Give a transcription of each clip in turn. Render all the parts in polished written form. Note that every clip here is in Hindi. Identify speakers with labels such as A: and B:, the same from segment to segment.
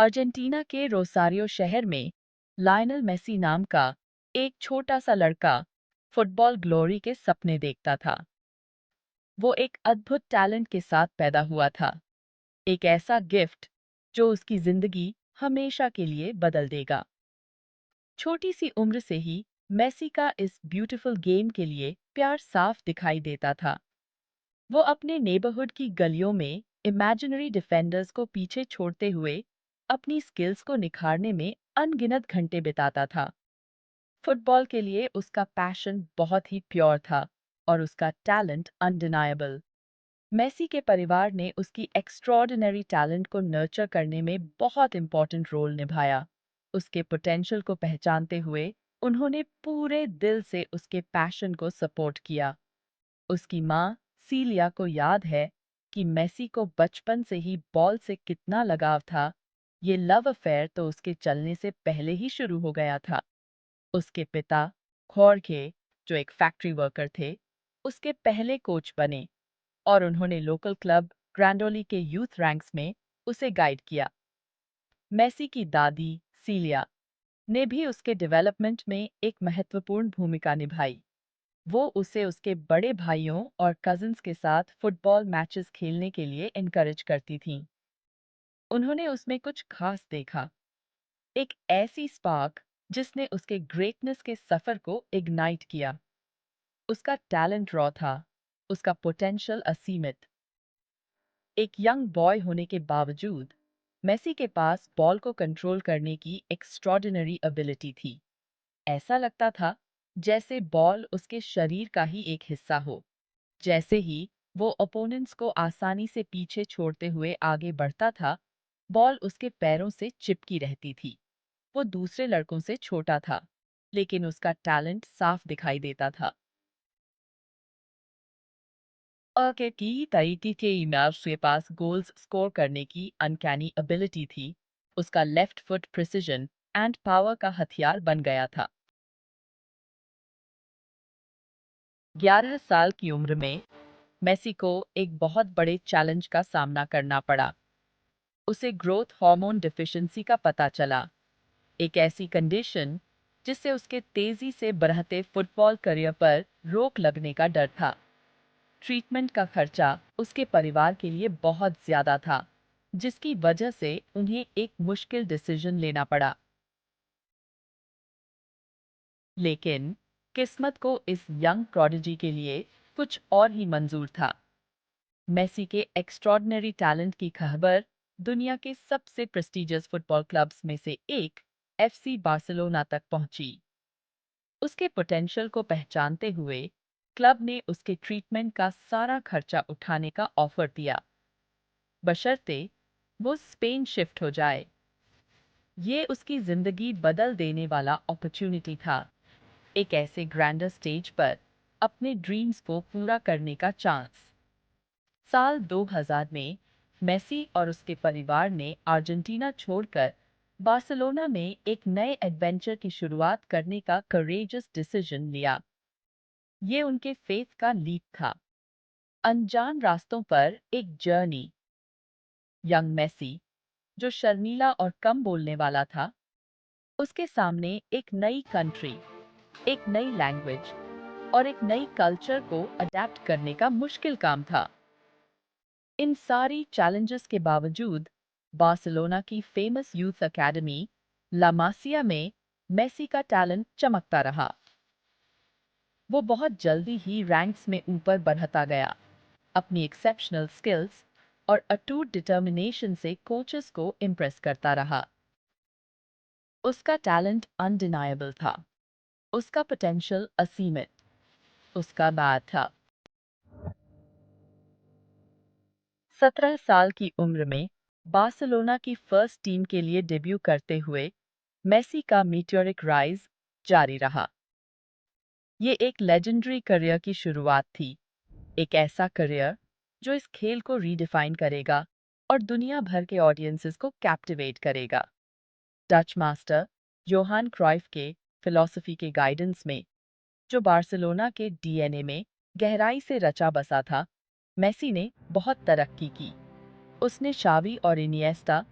A: अर्जेंटीना के रोसारियो शहर में लायनल मेसी नाम का एक छोटा सा लड़का फुटबॉल ग्लोरी के सपने देखता था। वो एक अद्भुत टैलेंट के साथ पैदा हुआ था, एक ऐसा गिफ्ट जो उसकी जिंदगी हमेशा के लिए बदल देगा। छोटी सी उम्र से ही मेसी का इस ब्यूटीफुल गेम के लिए प्यार साफ दिखाई देता था। वो अपने नेबरहुड की गलियों में इमेजिनरी डिफेंडर्स को पीछे छोड़ते हुए अपनी स्किल्स को निखारने में अनगिनत घंटे बिताता था। फुटबॉल के लिए उसका पैशन बहुत ही प्योर था और उसका टैलेंट अनडिनायबल। मेसी के परिवार ने उसकी एक्स्ट्रॉर्डिनरी टैलेंट को नर्चर करने में बहुत इंपॉर्टेंट रोल निभाया। उसके पोटेंशियल को पहचानते हुए उन्होंने पूरे दिल से उसके पैशन को सपोर्ट किया। उसकी माँ सीलिया को याद है कि मेसी को बचपन से ही बॉल से कितना लगाव था। ये लव अफेयर तो उसके चलने से पहले ही शुरू हो गया था। उसके पिता खौरखे, जो एक फैक्ट्री वर्कर थे, उसके पहले कोच बने और उन्होंने लोकल क्लब ग्रैंडोली के यूथ रैंक्स में उसे गाइड किया। मेसी की दादी सीलिया ने भी उसके डेवलपमेंट में एक महत्वपूर्ण भूमिका निभाई। वो उसे उसके बड़े भाइयों और कजिन्स के साथ फुटबॉल मैचेस खेलने के लिए एनकरेज करती थीं। उन्होंने उसमें कुछ खास देखा, एक ऐसी स्पार्क जिसने उसके ग्रेटनेस के सफर को इग्नाइट किया। उसका टैलेंट रॉ था, उसका पोटेंशियल असीमित। एक यंग बॉय होने के बावजूद मेसी के पास बॉल को कंट्रोल करने की एक्स्ट्रॉर्डिनरी एबिलिटी थी। ऐसा लगता था जैसे बॉल उसके शरीर का ही एक हिस्सा हो। जैसे ही वो ओपोनेंट्स को आसानी से पीछे छोड़ते हुए आगे बढ़ता था, बॉल उसके पैरों से चिपकी रहती थी। वो दूसरे लड़कों से छोटा था, लेकिन उसका टैलेंट साफ दिखाई देता था। के की तरीके के इनाज के पास गोल्स स्कोर करने की अनकैनी एबिलिटी थी। उसका left foot precision and power का हथियार बन गया था। 11 साल की उम्र में मेसी को एक बहुत बड़े चैलेंज का सामना करना पड़ा। उसे ग्रोथ हार्मोन डिफिशिएंसी का पता चला, एक ऐसी कंडीशन जिससे उसके तेजी से बढ़ते फुटबॉल करियर पर रोक लगने का डर था। ट्रीटमेंट का खर्चा उसके परिवार के लिए बहुत ज्यादा था, जिसकी वजह से उन्हें एक मुश्किल डिसीजन लेना पड़ा। लेकिन किस्मत को इस यंग प्रोडिजी के लिए कुछ और ही मंजूर था। मेसी के एक्स्ट्रॉर्डिनरी टैलेंट की खबर दुनिया के सबसे प्रेस्टिजियस फुटबॉल क्लब्स में से एक एफसी बार्सिलोना तक पहुंची। उसके पोटेंशियल को पहचानते हुए क्लब ने उसके ट्रीटमेंट का सारा खर्चा उठाने का ऑफर दिया, बशर्ते वो स्पेन शिफ्ट हो जाए। ये उसकी जिंदगी बदल देने वाला अपॉर्चुनिटी था, एक ऐसे ग्रैंडर स्टेज पर अपने ड्रीम्स को पूरा करने का चांस। साल 2000 में मेसी और उसके परिवार ने अर्जेंटीना छोड़कर बार्सिलोना में एक नए एडवेंचर की शुरुआत करने का करेजस डिसीजन लिया। ये उनके फेथ का लीप था, अनजान रास्तों पर एक जर्नी। यंग मेसी, जो शर्मीला और कम बोलने वाला था, उसके सामने एक नई कंट्री, एक नई लैंग्वेज और एक नई कल्चर को अडेप्ट करने का मुश्किल काम था। इन सारी चैलेंजेस के बावजूद बार्सिलोना की फेमस यूथ एकेडमी ला मासिया में मेसी का टैलेंट चमकता रहा। वो बहुत जल्दी ही रैंक्स में ऊपर बढ़ता गया, अपनी एक्सेप्शनल स्किल्स और अटूट डिटर्मिनेशन से कोचेस को इम्प्रेस करता रहा। उसका टैलेंट अनडिनायबल था, उसका पोटेंशियल असीमित, उसका बैट था। 17 साल की उम्र में बार्सिलोना की फर्स्ट टीम के लिए डेब्यू करते हुए मेसी का मीटियोरिक राइज जारी रहा। ये एक लेजेंडरी करियर की शुरुआत थी, एक ऐसा करियर जो इस खेल को रीडिफाइन करेगा और दुनिया भर के ऑडियंसेस को कैप्टिवेट करेगा। डच मास्टर योहान क्राइफ के फिलॉसफी के गाइडेंस में, जो बार्सिलोना के डीएनए में गहराई से रचा बसा था, मेसी ने बहुत तरक्की की। उसने शावी और इनिएस्टा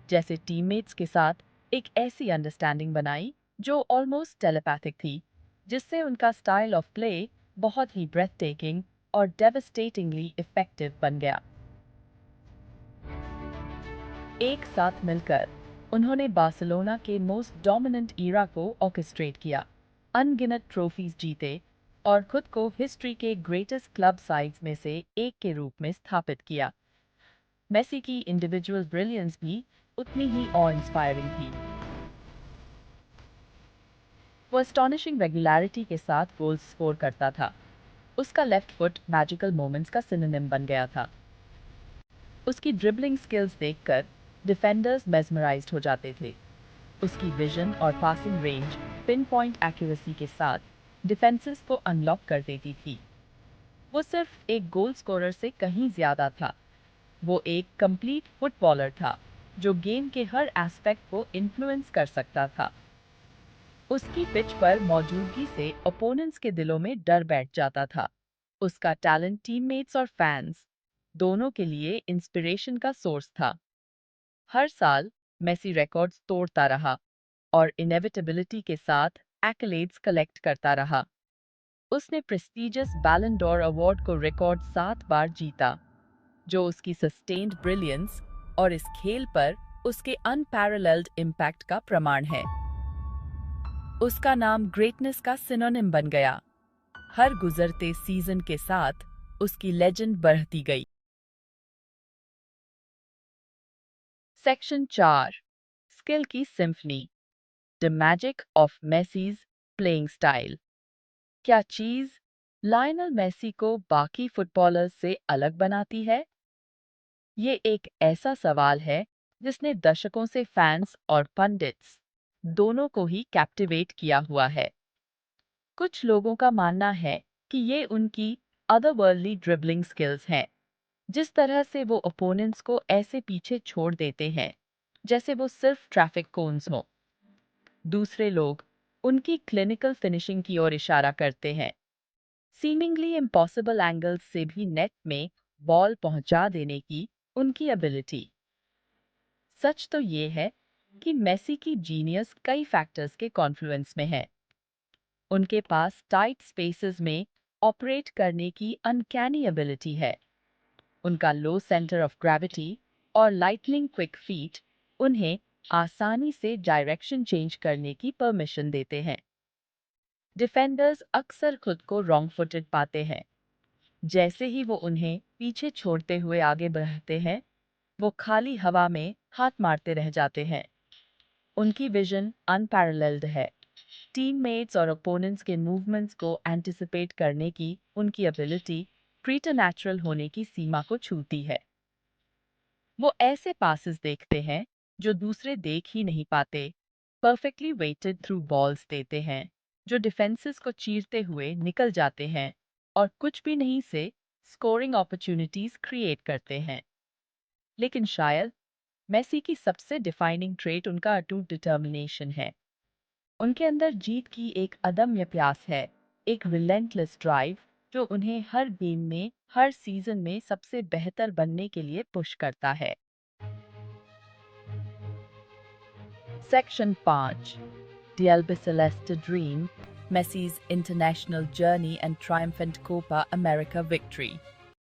A: जैसे टीममेट्स के साथ एक ऐसी अंडरस्टैंडिंग बनाई जो ऑलमोस्ट टेलीपैथिक थी, जिससे उनका स्टाइल ऑफ प्ले बहुत ही ब्रेथ टेकिंग और डेवस्टेटिंगली इफेक्टिव बन गया। एक साथ मिलकर उन्होंने बार्सिलोना के मोस्ट डोमिनेंट ईरा को ऑर्केस्ट्रेट किया, अनगिनत ट्रॉफीज जीते और खुद को हिस्ट्री के ग्रेटेस्ट क्लब साइड्स में से एक के रूप में स्थापित किया। मेसी की इंडिविजुअल ब्रिलियंस भी उतनी ही ऑ इंस्पायरिंग थी। वो एस्टॉनिशिंग रेगुलरिटी के साथ गोल्स स्कोर करता था। उसका लेफ्ट फुट मैजिकल मोमेंट्स का सिनोनिम बन गया था। उसकी ड्रिबलिंग स्किल्स देखकर डिफेंडर्स मेस्मराइज्ड हो जाते थे। उसकी विजन और passing range pin point accuracy के साथ डिफेंसेस को अनलॉक कर देती थी। वो सिर्फ एक गोल स्कोरर से कहीं ज्यादा था। वो एक कंप्लीट फुटबॉलर था जो गेम के हर एस्पेक्ट को इन्फ्लुएंस कर सकता था। उसकी पिच पर मौजूदगी से ओपोनेंट्स के दिलों में डर बैठ जाता था। उसका टैलेंट टीममेट्स और फैंस दोनों के लिए इंस्पिरेशन का सोर्स था। हर साल मेसी रिकॉर्ड्स तोड़ता रहा और इनेविटेबिलिटी के साथ एक्कलेड्स कलेक्ट करता रहा। उसने प्रेस्टीजियस बैलन डोर अवार्ड को रिकॉर्ड 7 बार जीता, जो उसकी सस्टेन्ड ब्रिलियंस और इस खेल पर उसके अनपैरेलल्ड इम्पैक्ट का प्रमाण है। उसका नाम ग्रेटनेस का सिनोनिम बन गया। हर गुजरते सीजन के साथ उसकी लेजेंड बढ़ती गई। सेक्शन 4, स्किल की symphony, the magic of Messi's playing style. क्या चीज लायनल मेसी को बाकी फुटबॉलर्स से अलग बनाती है? ये एक ऐसा सवाल है जिसने दशकों से फैंस और पंडित्स दोनों को ही कैप्टिवेट किया हुआ है। कुछ लोगों का मानना है कि ये उनकी अदरवर्ल्डली ड्रिबलिंग स्किल्स हैं, जिस तरह से वो ओपोनेंट्स को ऐसे पीछे छोड़ देते हैं जैसे वो सिर्फ ट्रैफिक कोन्स हों। दूसरे लोग उनकी क्लिनिकल फिनिशिंग की ओर इशारा करते हैं, सीमिंगली इम्पॉसिबल एंगल्स से भी नेट में बॉल पहुंचा देने की उनकी एबिलिटी। सच तो ये है कि मेसी की जीनियस कई फैक्टर्स के कॉन्फ्लुएंस में है। उनके पास टाइट स्पेसेस में ऑपरेट करने की अनकैनी एबिलिटी है। उनका लो सेंटर ऑफ ग्रेविटी और लाइटनिंग क्विक फीट उन्हें आसानी से डायरेक्शन चेंज करने की परमिशन देते हैं। डिफेंडर्स अक्सर खुद को रॉन्ग फुटेड पाते हैं। जैसे ही वो उन्हें पीछे छोड़ते हुए आगे बढ़ते हैं, वो खाली हवा में हाथ मारते रह जाते हैं। उनकी विजन अनपैरेलल्ड है। टीममेट्स और ओपोनेंट्स के मूवमेंट्स को एंटिसिपेट करने की उनकी एबिलिटी प्रीटरनैचुरल होने की सीमा को छूती है। वो ऐसे पासेस देखते हैं जो दूसरे देख ही नहीं पाते, परफेक्टली वेटेड थ्रू बॉल्स देते हैं जो डिफेंसेस को चीरते हुए निकल जाते हैं और कुछ भी नहीं से स्कोरिंग अपॉर्चुनिटीज क्रिएट करते हैं। लेकिन शायद मेसी की सबसे डिफाइनिंग ट्रेट उनका अटूट डिटर्मिनेशन है। उनके अंदर जीत की एक अदम्य प्यास है, एक रिलेंटलेस ड्राइव जो उन्हें हर गेम में, हर सीजन में सबसे बेहतर बनने के लिए पुश करता है। Section 5, The Albiceleste Dream, Messi's international journey and triumphant Copa America victory.